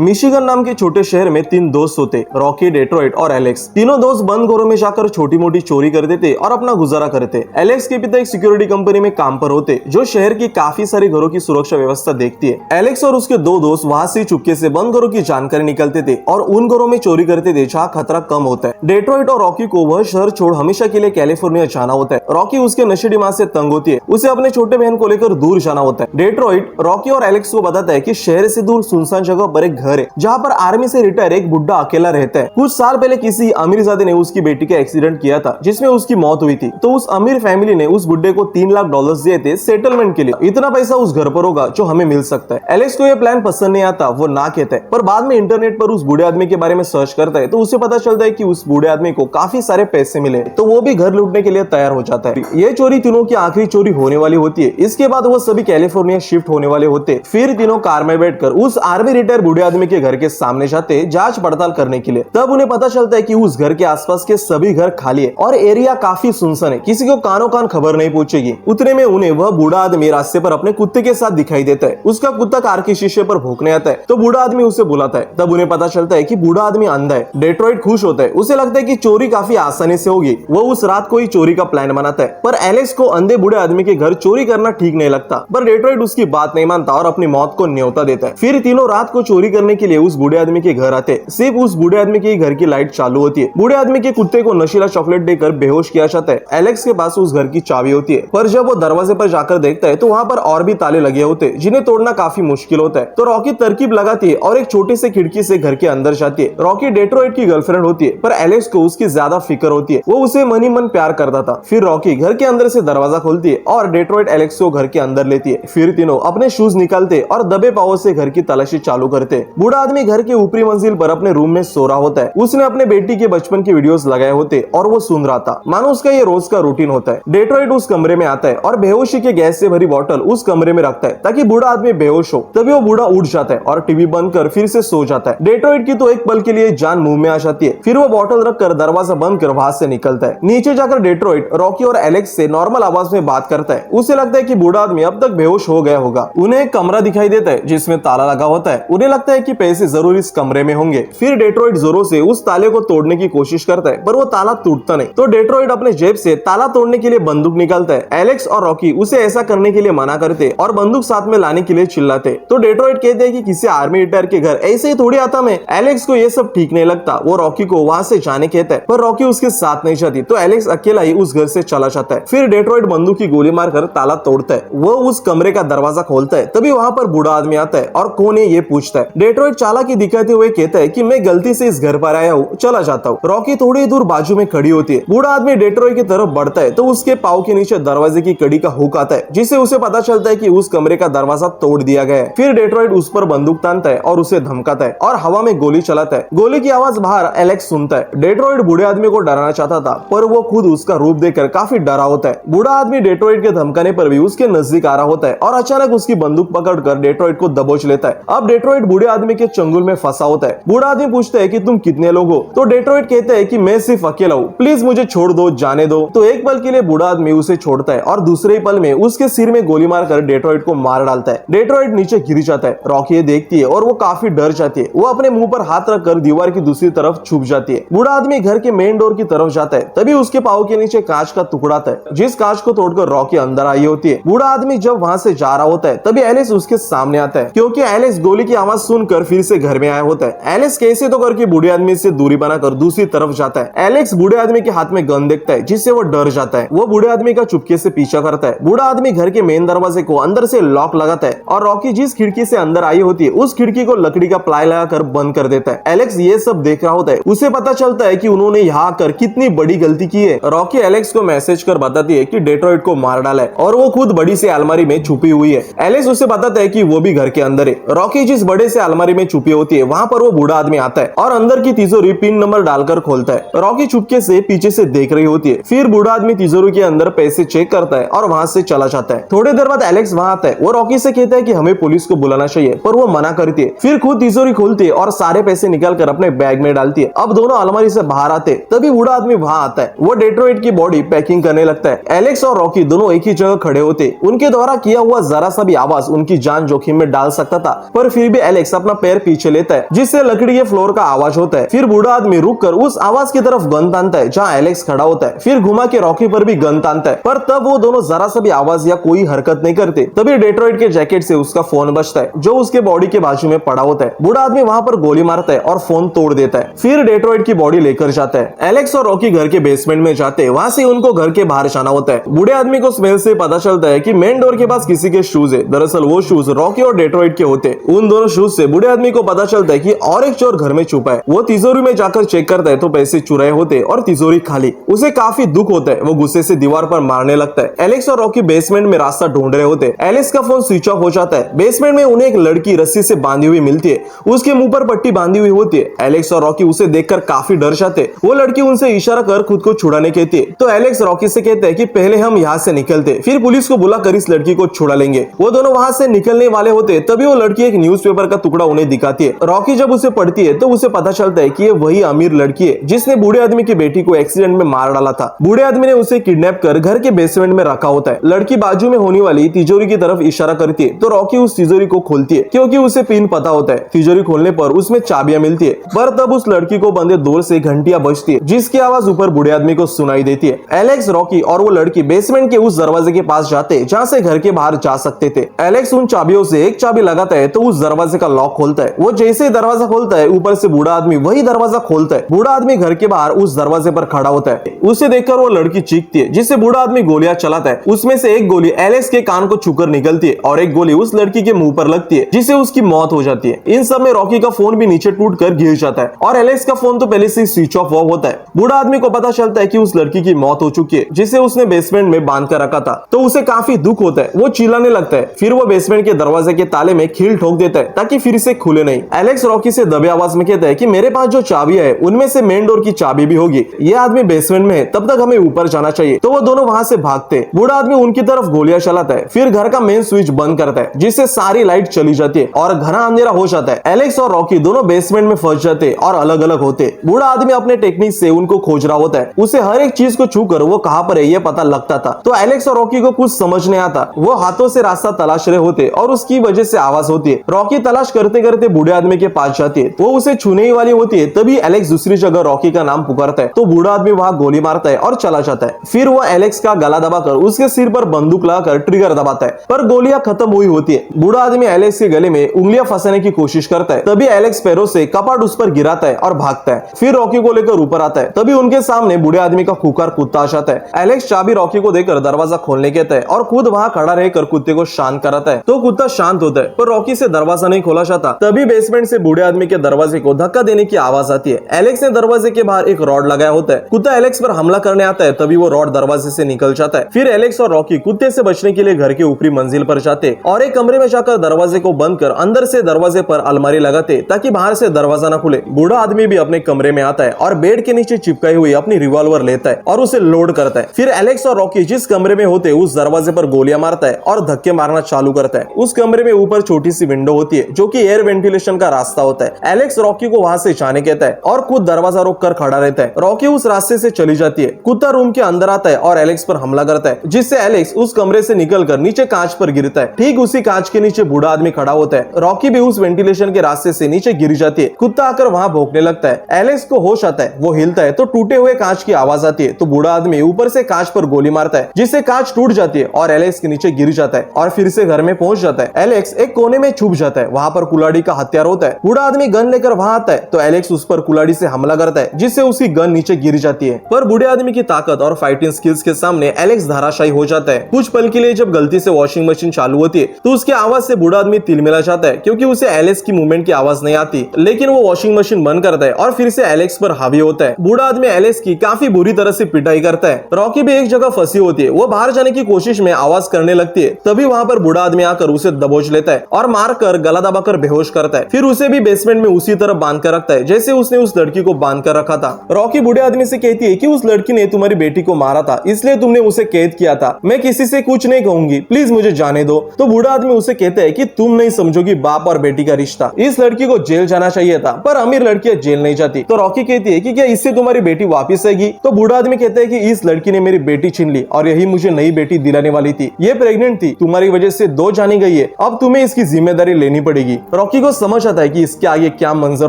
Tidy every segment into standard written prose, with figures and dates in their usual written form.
Michigan नाम के छोटे शहर में तीन दोस्त होते, रॉकी, डेट्रॉइट और एलेक्स। तीनों दोस्त बंद घरों में जाकर छोटी मोटी चोरी करते थे और अपना गुजारा करते। एलेक्स के पिता एक सिक्योरिटी कंपनी में काम पर होते जो शहर की काफी सारी घरों की सुरक्षा व्यवस्था देखती है। एलेक्स और उसके दो दोस्त वहां से चुपके से बंद घरों की जानकारी निकलते थे और उन घरों में चोरी करते थे जहाँ खतरा कम होता है। डेट्रॉइट और रॉकी को वह शहर छोड़ हमेशा के लिए कैलिफोर्निया जाना होता है। रॉकी उसके नशेड़ी माँ से तंग होती है, उसे अपने छोटे बहन को लेकर दूर जाना होता है। डेट्रॉइट रॉकी और एलेक्स को बताता है कि शहर से दूर सुनसान जगह पर एक घर है जहाँ पर आर्मी से रिटायर एक बुढ़ा अकेला रहता है। कुछ साल पहले किसी अमीरजादे ने उसकी बेटी का एक्सीडेंट किया था जिसमें उसकी मौत हुई थी, तो उस अमीर फैमिली ने उस बुढ़े को $3 लाख दिए थे सेटलमेंट के लिए। इतना पैसा उस घर पर होगा जो हमें मिल सकता है। एलेक्स को यह प्लान पसंद नहीं आता, वो ना कहता है, पर बाद में इंटरनेट पर उस बूढ़े आदमी के बारे में सर्च करता है तो उसे पता चलता है कि उस बूढ़े आदमी को काफी सारे पैसे मिले, तो वो भी घर लूटने के लिए तैयार हो जाता है। ये चोरी तीनों की आखिरी चोरी होने वाली होती है। इसके बाद वो सभी कैलिफोर्निया शिफ्ट होने वाले होते। फिर तीनों कार में बैठकर उस आर्मी रिटायर बूढ़े आदमी के घर के सामने जाते जांच पड़ताल करने के लिए। तब उन्हें पता चलता है कि उस घर के आसपास के सभी घर खाली है और एरिया काफी सुनसान है, किसी को कानों कान खबर नहीं पहुंचेगी। उतने में उन्हें वह बूढ़ा आदमी रास्ते पर अपने कुत्ते के साथ दिखाई देता है। उसका कुत्ता कार के शीशे पर भौंकने आता है तो बूढ़ा आदमी उसे बुलाता है। तब उन्हें पता चलता है कि बूढ़ा आदमी अंधा है। डेट्रॉइट खुश होता है, उसे लगता है कि चोरी काफी आसानी से होगी। वो उस रात को ही चोरी का प्लान बनाता है, पर एलेक्स को अंधे बूढ़े आदमी के घर चोरी करना ठीक नहीं लगता। पर डेट्रॉइट उसकी बात नहीं मानता और अपनी मौत को न्योता देता है। फिर तीनों रात को चोरी करने के लिए उस बूढ़े आदमी के घर आते। सिर्फ उस बूढ़े आदमी के घर की लाइट चालू होती है। बूढ़े आदमी के कुत्ते को नशीला चॉकलेट देकर बेहोश किया जाता है। एलेक्स के पास उस घर की चाबी होती है, पर जब वो दरवाजे पर जाकर देखता है तो वहाँ पर और भी ताले लगे होते हैं जिन्हें तोड़ना काफी मुश्किल होता है। तो रॉकी तरकीब लगाती है और एक छोटी सी खिड़की से घर के अंदर जाती है। रॉकी डेट्रॉइट की गर्लफ्रेंड होती है, पर एलेक्स को उसकी ज्यादा फिक्र होती है। वो उसे मन ही मन प्यार करता था। फिर रॉकी घर के अंदर से दरवाजा खोलती है और डेट्रॉइट एलेक्स को घर के अंदर लेती है। फिर तीनों अपने शूज निकालते और दबे पांवों से घर की तलाशी चालू करते। बूढ़ा आदमी घर के ऊपरी मंजिल पर अपने रूम में सो रहा होता है। उसने अपने बेटी के बचपन के वीडियोस लगाए होते और वो सुन रहा था, मानो उसका ये रोज का रूटीन होता है। डेट्रॉइट उस कमरे में आता है और बेहोशी के गैस से भरी बोतल उस कमरे में रखता है ताकि बूढ़ा आदमी बेहोश हो। तभी वो बूढ़ा उठ जाता है और टीवी बंद कर फिर से सो जाता है। डेट्रॉइट की तो एक पल के लिए जान मुंह में आ जाती है। फिर वो बोतल रखकर दरवाजा बंद कर वहां से निकलता है। नीचे जाकर डेट्रॉइट रॉकी और एलेक्स से नॉर्मल आवाज में बात करता है। उसे लगता है कि बूढ़ा आदमी अब तक बेहोश हो गया होगा। उन्हें एक कमरा दिखाई देता है जिसमें ताला लगा होता है। उन्हें लगता है कि पैसे जरूर इस कमरे में होंगे। फिर डेट्रॉइट जोरों से उस ताले को तोड़ने की कोशिश करता है, पर वो ताला टूटता नहीं। तो डेट्रॉइट अपने जेब से ताला तोड़ने के लिए बंदूक निकालता है। एलेक्स और रॉकी उसे ऐसा करने के लिए मना करते और बंदूक साथ में लाने के लिए चिल्लाते। तो डेट्रॉइट कहते हैं कि किसी आर्मी रिटायर के घर ऐसे ही थोड़ी आता मैं। एलेक्स को ये सब ठीक नहीं लगता। वो रॉकी को वहां से जाने कहता है, पर रॉकी उसके साथ नहीं जाती। तो एलेक्स अकेला ही उस घर से चला जाता है। फिर डेट्रॉइट बंदूक की गोली मारकर ताला तोड़ता है। वो उस कमरे का दरवाजा खोलता है। तभी वहां पर बूढ़ा आदमी आता है और कौन है ये पूछता है। डेट्रॉइट चालाकी दिखाते हुए कहता है कि मैं गलती से इस घर पर आया हूँ, चला जाता हूँ। रॉकी थोड़ी दूर बाजू में खड़ी होती है। बूढ़ा आदमी डेट्रॉइट की तरफ बढ़ता है तो उसके पाँव के नीचे दरवाजे की कड़ी का हुक आता है, जिससे उसे पता चलता है कि उस कमरे का दरवाजा तोड़ दिया गया है। फिर डेट्रॉइट उस पर बंदूक तानता है और उसे धमकाता है और हवा में गोली चलाता है। गोली की आवाज बाहर एलेक्स सुनता है। डेट्रॉइट बूढ़े आदमी को डराना चाहता था, पर वो खुद उसका रूप देखकर काफी डरा होता है। बूढ़ा आदमी डेट्रॉइट के धमकाने पर भी उसके नजदीक आ रहा होता है और अचानक उसकी बंदूक पकड़कर डेट्रॉइट को दबोच लेता है। अब डेट्रॉइट बूढ़े आदमी के चंगुल में फंसा होता है। बूढ़ा आदमी पूछता है कि तुम कितने लोग हो? तो डेट्रॉइट कहता है कि मैं सिर्फ अकेला हूँ, प्लीज मुझे छोड़ दो, जाने दो। तो एक पल के लिए बूढ़ा आदमी उसे छोड़ता है और दूसरे पल में उसके सिर में गोली मारकर डेट्रॉइट को मार डालता है। डेट्रॉइट नीचे गिर जाता है। रॉकी ये देखती है और वो काफी डर जाती है। वो अपने मुंह पर हाथ रखकर दीवार की दूसरी तरफ छुप जाती है। बूढ़ा आदमी घर के मेन डोर की तरफ जाता है। तभी उसके पाँव के नीचे कांच का टुकड़ा आता है, जिस कांच को तोड़कर रॉकी अंदर आई होती है। बूढ़ा आदमी जब वहां से जा रहा होता है तभी एलेक्स उसके सामने आता है, क्योंकि एलेक्स गोली की आवाज सुनकर फिर से घर में आया होता है। एलेक्स कैसे तो करके बूढ़े आदमी से दूरी बनाकर दूसरी तरफ जाता है। एलेक्स बूढ़े आदमी के हाथ में गन देखता है, जिससे वो डर जाता है। वो बूढ़े आदमी का चुपके से पीछा करता है। बूढ़ा आदमी घर के मेन दरवाजे को अंदर से लॉक लगाता है और रॉकी जिस खिड़की से अंदर आई होती है उस खिड़की को लकड़ी का प्लाई लगाकर बंद कर देता है। एलेक्स ये सब देख रहा होता है। उसे पता चलता है कि उन्होंने यहाँ आकर कितनी बड़ी गलती की है। रॉकी एलेक्स को मैसेज कर बताती है कि डेट्रॉइट को मार डाला है और वो खुद बड़ी सी अलमारी में छुपी हुई है। एलेक्स उसे बताता है कि वो भी घर के अंदर है। रॉकी जिस बड़े से अलमारी में छुपी होती है वहां पर वो बूढ़ा आदमी आता है और अंदर की तिजोरी पिन नंबर डालकर खोलता है। रॉकी चुपके से पीछे से देख रही होती है। फिर बूढ़ा आदमी तिजोरी के अंदर पैसे चेक करता है और वहां से चला जाता है। थोड़ी देर बाद एलेक्स वहां आता है। वो रॉकी से कहता है कि हमें पुलिस को बुलाना चाहिए, पर वो मना करती है। फिर खुद तिजोरी खोलती है और सारे पैसे निकालकर अपने बैग में डालती है। अब दोनों अलमारी से बाहर आते तभी बूढ़ा आदमी वहां आता है। वो डेट्रॉइट की बॉडी पैकिंग करने लगता है। एलेक्स और रॉकी दोनों एक ही जगह खड़े होते। उनके द्वारा किया हुआ जरा सा भी आवाज उनकी जान जोखिम में डाल सकता था, पर फिर भी एलेक्स अपना पैर पीछे लेता है जिससे लकड़ी के फ्लोर का आवाज होता है। फिर बूढ़ा आदमी रुककर उस आवाज की तरफ गन तानता है जहाँ एलेक्स खड़ा होता है। फिर घुमा के रॉकी पर भी गन तानता है, पर तब वो दोनों जरा सा भी आवाज या कोई हरकत नहीं करते। तभी डेट्रॉइट के जैकेट से उसका फोन बचता है जो उसके बॉडी के बाजू में पड़ा होता है। बूढ़ा आदमी वहां पर गोली मारता है और फोन तोड़ देता है। फिर डेट्रॉइट की बॉडी लेकर जाता है। एलेक्स और रॉकी घर के बेसमेंट में जाते हैं, वहां से उनको घर के बाहर जाना होता है। बूढ़े आदमी को स्मेल से पता चलता है कि मेन डोर के पास किसी के शूज है। दरअसल वो शूज रॉकी और डेट्रॉइट के होते। उन दोनों शूज से बूढ़े आदमी को पता चलता है कि और एक चोर घर में छुपा है। वो तिजोरी में जाकर चेक करता है तो पैसे चुराए होते और तिजोरी खाली। उसे काफी दुख होता है, वो गुस्से से दीवार पर मारने लगता है। एलेक्स और रॉकी बेसमेंट में रास्ता ढूंढ रहे होते। एलेक्स का फोन स्विच ऑफ हो जाता है। बेसमेंट में उन्हें एक लड़की रस्सी से बांधी हुई मिलती है, उसके मुंह पर पट्टी बांधी हुई होती है। एलेक्स और रॉकी उसे देखकर काफी डर जाते। वो लड़की उनसे इशारा कर खुद को छुड़ाने कहती है तो एलेक्स रॉकी से कहते हैं कि पहले हम यहाँ से निकलते, फिर पुलिस को बुलाकर इस लड़की को छुड़ा लेंगे। वो दोनों वहां से निकलने वाले होते तभी वो लड़की एक न्यूज़पेपर का टुकड़ा उन्हें दिखाती है। रॉकी जब उसे पढ़ती है तो उसे पता चलता है कि ये वही अमीर लड़की है जिसने बूढ़े आदमी की बेटी को एक्सीडेंट में मार डाला था। बूढ़े आदमी ने उसे किडनैप कर घर के बेसमेंट में रखा होता है। लड़की बाजू में होने वाली तिजोरी की तरफ इशारा करती है तो रॉकी उस तिजोरी को खोलती है क्योंकि उसे पिन पता होता है। तिजोरी खोलने पर उसमें चाबियां मिलती है, पर तब उस लड़की को बंदे डोर से घंटियां बजती है जिसकी आवाज ऊपर बूढ़े आदमी को सुनाई देती है। एलेक्स, रॉकी और वो लड़की बेसमेंट के उस दरवाजे के पास जाते जहाँ से घर के बाहर जा सकते थे। एलेक्स उन चाबियों से एक चाबी लगाता है तो उस दरवाजे का लॉक खोलता है। वो जैसे ही दरवाजा खोलता है ऊपर से बूढ़ा आदमी वही दरवाजा खोलता है। बूढ़ा आदमी घर के बाहर उस दरवाजे पर खड़ा होता है। उसे देखकर वो लड़की चीखती है जिससे बूढ़ा आदमी गोलियां चलाता है। उसमें से एक गोली एलेक्स के कान को छूकर निकलती है और एक गोली उस लड़की के मुंह पर लगती है जिससे उसकी मौत हो जाती है। इन सब में रॉकी का फोन भी नीचे टूट कर गिर जाता है और एलेक्स का फोन तो पहले से स्विच ऑफ होता है। बूढ़ा आदमी को पता चलता है कि उस लड़की की मौत हो चुकी है जिसे उसने बेसमेंट में बांध कर रखा था, तो उसे काफी दुख होता है। वो चिल्लाने लगता है। फिर वो बेसमेंट के दरवाजे के ताले में कील ठोक देता है ताकि फिर से खुले नहीं। एलेक्स रॉकी से दबे आवाज में कहता है कि मेरे पास जो चाबियां है उनमें से मेन डोर की चाबी भी होगी। ये आदमी बेसमेंट में है, तब तक हमें ऊपर जाना चाहिए। तो वो दोनों वहां से भागते। बूढ़ा आदमी उनकी तरफ गोलियां चलाता है, फिर घर का मेन स्विच बंद करता है जिससे सारी लाइट चली जाती है और घना अंधेरा हो जाता है। एलेक्स और रॉकी दोनों बेसमेंट में फंस जाते और अलग अलग होते। बूढ़ा आदमी अपने टेक्निक से उनको खोज रहा होता है। उसे हर एक चीज को छूकर वो कहां पर है ये पता लगता था। तो एलेक्स और रॉकी को कुछ समझ नहीं आता। वो हाथों से रास्ता तलाश रहे होते और उसकी वजह से आवाज होती है। रॉकी तलाश करते करते बूढ़े आदमी के पास जाती है। वो उसे छूने ही वाली होती है, तभी एलेक्स दूसरी जगह रॉकी का नाम पुकारता है तो बूढ़ा आदमी वहां गोली मारता है और चला जाता है। फिर वो एलेक्स का गला दबाकर उसके सिर पर बंदूक लगाकर ट्रिगर दबाता है, पर गोलियां खत्म हुई होती है। बूढ़ा आदमी एलेक्स के गले में उंगलियां फंसाने की कोशिश करता है, तभी एलेक्स पैरों से कपाट उस पर गिराता है और भागता है। फिर रॉकी को लेकर ऊपर आता है, तभी उनके सामने बूढ़े आदमी का खूंखार कुत्ता आ जाता है। एलेक्स चाबी रॉकी को देकर दरवाजा खोलने कहता है और खुद वहां खड़ा रहकर कुत्ते को शांत कराता है। तो कुत्ता शांत होता है, पर रॉकी से दरवाजा नहीं खोला जाता। तभी बेसमेंट से बूढ़े आदमी के दरवाजे को धक्का देने की आवाज आती है। एलेक्स ने दरवाजे के बाहर एक रॉड लगाया होता है। कुत्ता एलेक्स पर हमला करने आता है, तभी वो रॉड दरवाजे से निकल जाता है। फिर एलेक्स और रॉकी कुत्ते से बचने के लिए घर के ऊपरी मंजिल पर जाते और एक कमरे में जाकर दरवाजे को बंद कर अंदर से दरवाजे पर अलमारी लगाते ताकि बाहर से दरवाजा न खुले। बूढ़ा आदमी भी अपने कमरे में आता है और बेड के नीचे चिपकाई हुई अपनी रिवॉल्वर लेता है और उसे लोड करता है। फिर एलेक्स और रॉकी जिस कमरे में होते उस दरवाजे पर गोलियां मारता है और धक्के मारना चालू करता है। उस कमरे में ऊपर छोटी सी विंडो होती है जो कि एयर वेंटिलेशन का रास्ता होता है। एलेक्स रॉकी को वहां से जाने कहता है और खुद दरवाजा रोक कर खड़ा रहता है। रॉकी उस रास्ते से चली जाती है। कुत्ता रूम के अंदर आता है और एलेक्स पर हमला करता है, जिससे एलेक्स उस कमरे से निकलकर नीचे कांच पर गिरता है। ठीक उसी कांच के नीचे बूढ़ा आदमी खड़ा होता है। रॉकी भी उस वेंटिलेशन के रास्ते से नीचे गिर जाती है। कुत्ता आकर वहां भौंकने लगता है। एलेक्स को होश आता है, वो हिलता है तो टूटे हुए कांच की आवाज आती है। तो बूढ़ा आदमी ऊपर से कांच पर गोली मारता है जिससे कांच टूट जाती है और एलेक्स के नीचे गिर जाता है और फिर से घर में पहुंच जाता है। एलेक्स एक कोने में छुप जाता है, वहां पर कुल्हाड़ी का हथियार होता है। बूढ़ा आदमी गन लेकर वहां आता है तो एलेक्स उस पर कुल्हाड़ी से हमला करता है जिससे उसकी गन नीचे गिर जाती है। पर बूढ़े आदमी की ताकत और फाइटिंग स्किल्स के सामने एलेक्स धराशायी हो जाता है। कुछ पल के लिए जब गलती से वॉशिंग मशीन चालू होती है तो उसकी आवाज से बूढ़ा आदमी तिलमिला जाता है क्योंकि उसे एलेक्स की मूवमेंट की आवाज नहीं आती। लेकिन वो वॉशिंग मशीन बंद करता है और फिर से एलेक्स पर हावी होता है। बूढ़ा आदमी एलेक्स की काफी बुरी तरह से पिटाई करता है। रॉकी भी एक जगह फंसी होती है। वो बाहर जाने की कोशिश में आवाज करने लगती है, तभी वहां पर बूढ़ा आदमी आकर उसे दबोच लेता है और मारकर गला दबाकर बेहोश करता है। फिर उसे भी बेसमेंट में उसी तरह बांध कर रखता है जैसे उसने उस लड़की को बांध कर रखा था। रॉकी बूढ़े आदमी से कहती है कि उस लड़की ने तुम्हारी बेटी को मारा था, इसलिए तुमने उसे कैद किया था। मैं किसी से कुछ नहीं कहूंगी, प्लीज मुझे जाने दो। तो बूढ़ा आदमी उसे कहता है कि तुम नहीं समझोगी बाप और बेटी का रिश्ता। इस लड़की को जेल जाना चाहिए था, पर अमीर लड़कियां जेल नहीं जाती। तो रॉकी कहती है कि क्या इससे तुम्हारी बेटी वापस आएगी? तो बूढ़ा आदमी कहता है कि इस लड़की ने मेरी बेटी छीन ली और यही मुझे नई बेटी दिलाने वाली थी। ये प्रेग्नेंट थी, तुम्हारी वजह से 2 जानी गई है, अब तुम्हें इसकी जिम्मेदारी लेनी पड़ेगी। रॉकी को समझ आता है कि इसके आगे क्या मंजर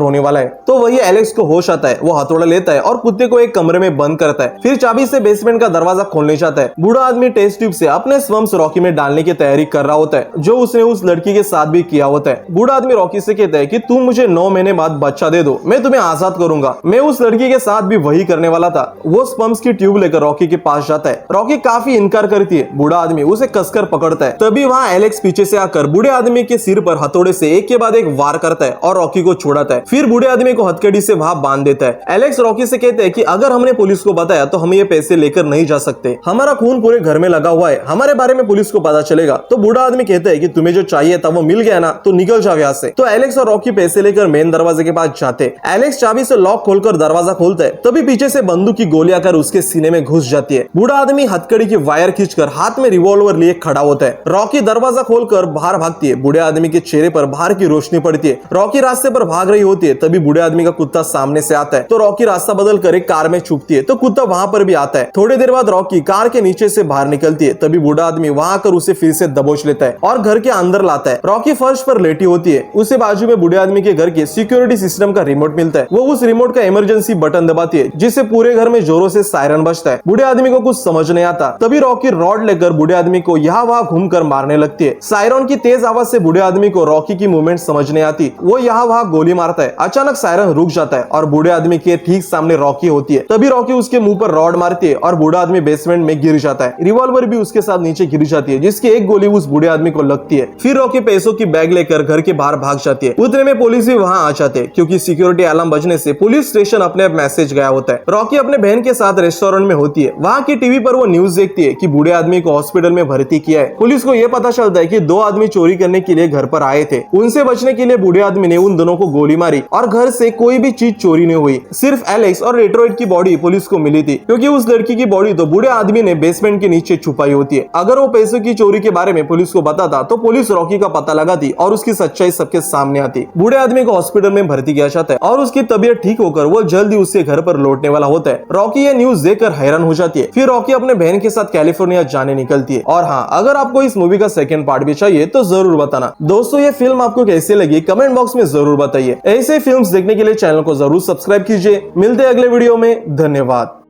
होने वाला है। तो वही एलेक्स को होश आता है, वो हथौड़ा लेता है और कुत्ते को एक कमरे में बंद करता है। फिर चाबी से बेसमेंट का दरवाजा खोलने जाता है। बूढ़ा आदमी टेस्ट ट्यूब से अपने स्वर्म्स रॉकी में डालने की तैयारी कर रहा होता है, जो उसने उस लड़की के साथ भी किया होता है। बूढ़ा आदमी रॉकी से कहता है कि तुम मुझे 9 महीने बाद बच्चा दे दो, मैं तुम्हें आजाद करूंगा। मैं उस लड़की के साथ भी वही करने वाला था। वो स्पर्म्स की ट्यूब लेकर रॉकी के पास जाता है। रॉकी काफी इनकार करती है। बूढ़ा आदमी उसे कसकर पकड़ता है। तभी वहाँ एलेक्स पीछे से आकर बूढ़े आदमी के सिर पर हथौड़े से एक के बाद एक वार करता है और रॉकी को छुड़ाता है। फिर बूढ़े आदमी को हथकड़ी से वहां बांध देता है। एलेक्स रॉकी से कहते हैं कि अगर हमने पुलिस को बताया तो हम ये पैसे लेकर नहीं जा सकते, हमारा खून पूरे घर में लगा हुआ है, हमारे बारे में पुलिस को पता चलेगा। तो बूढ़ा आदमी कहता है कि तुम्हें जो चाहिए था वो मिल गया ना, तो निकल जाओ यहाँ से। तो एलेक्स और रॉकी पैसे लेकर मेन दरवाजे के पास जाते। एलेक्स चाबी से लॉक खोलकर दरवाजा खोलता है। तभी पीछे से बंदूक की गोली आकर उसके सीने में घुस जाती है। बूढ़ा आदमी हथकड़ी की वायर खींचकर हाथ में रिवॉल्वर लिए खड़ा होता है। रॉकी दरवाजा खोलकर बाहर भागती है। बूढ़े आदमी के चेहरे पर बाहर की रोशनी पड़ती है। रॉकी रास्ते पर भाग रही होती है। तभी बूढ़े आदमी का कुत्ता सामने से आता है। तो रॉकी रास्ता बदल कर एक कार में छुपती है। तो कुत्ता वहां पर भी आता है। थोड़ी देर बाद रॉकी कार के नीचे से बाहर निकलती है। तभी बूढ़ा आदमी वहां आकर उसे फिर से दबोच लेता है और घर के अंदर लाता है। रॉकी फर्श पर लेटी होती है। उसे बाजू में बूढ़े आदमी के घर के सिक्योरिटी सिस्टम का रिमोट मिलता है। वो उस रिमोट का इमरजेंसी बटन दबाती है, जिससे पूरे घर में जोरों से सायरन बजता है। बूढ़े आदमी को कुछ समझ नहीं आता। तभी रॉकी रॉड लेकर बूढ़े आदमी को यहाँ वहां घूमकर मारने लगती है। सायरन की तेज आवाज से बूढ़े आदमी को रॉकी की मूवमेंट समझ नहीं आती। वो यहाँ वहां गोली मारता है। अचानक सायरन रुक जाता है और बूढ़े आदमी के ठीक सामने रॉकी होती है। तभी रॉकी उसके मुंह पर रॉड मारती है और बूढ़ा आदमी बेसमेंट में गिर जाता है। रिवॉल्वर भी उसके साथ नीचे गिर जाती है, जिसकी एक गोली उस बूढ़े आदमी को लगती है। फिर रॉकी पैसों की बैग लेकर घर के बाहर भाग जाती है। उतने में पुलिस भी वहां आ जाते हैं, क्योंकि सिक्योरिटी अलार्म बजने से पुलिस स्टेशन अपने आप मैसेज गया होता है। रॉकी अपने बहन के साथ रेस्टोरेंट में होती है। वहां की टीवी पर वो न्यूज देखती है कि बूढ़े आदमी को हॉस्पिटल में भर्ती किया है। पुलिस को यह पता चलता है कि 2 आदमी चोरी करने के लिए घर पर आए थे। उनसे बचने के लिए बूढ़े आदमी ने उन दोनों को गोली मारी और घर से कोई भी चीज चोरी नहीं हुई। सिर्फ एलेक्स और डेट्रॉइट की बॉडी पुलिस को मिली थी, क्योंकि उस लड़की की बॉडी तो बूढ़े आदमी ने बेसमेंट के नीचे छुपाई होती है। अगर वो पैसों की चोरी के बारे में पुलिस को बताता तो पुलिस रॉकी का पता लगाती और उसकी सच्चाई सबके सामने आती। बूढ़े आदमी को हॉस्पिटल में भर्ती किया जाता है और उसकी तबीयत ठीक होकर वो जल्दी उसके घर पर लौटने वाला होता है। रॉकी ये न्यूज देखकर हैरान हो जाती है। फिर रॉकी अपने बहन के साथ कैलिफोर्निया जाने निकलती है। और हाँ, अगर आपको इस मूवी का सेकंड पार्ट भी चाहिए तो जरूर बताना। दोस्तों, ये फिल्म आपको कैसी लगी कमेंट बॉक्स में जरूर बताइए। ऐसे फिल्म्स देखने के लिए चैनल को जरूर सब्सक्राइब कीजिए। मिलते हैं अगले वीडियो में। धन्यवाद।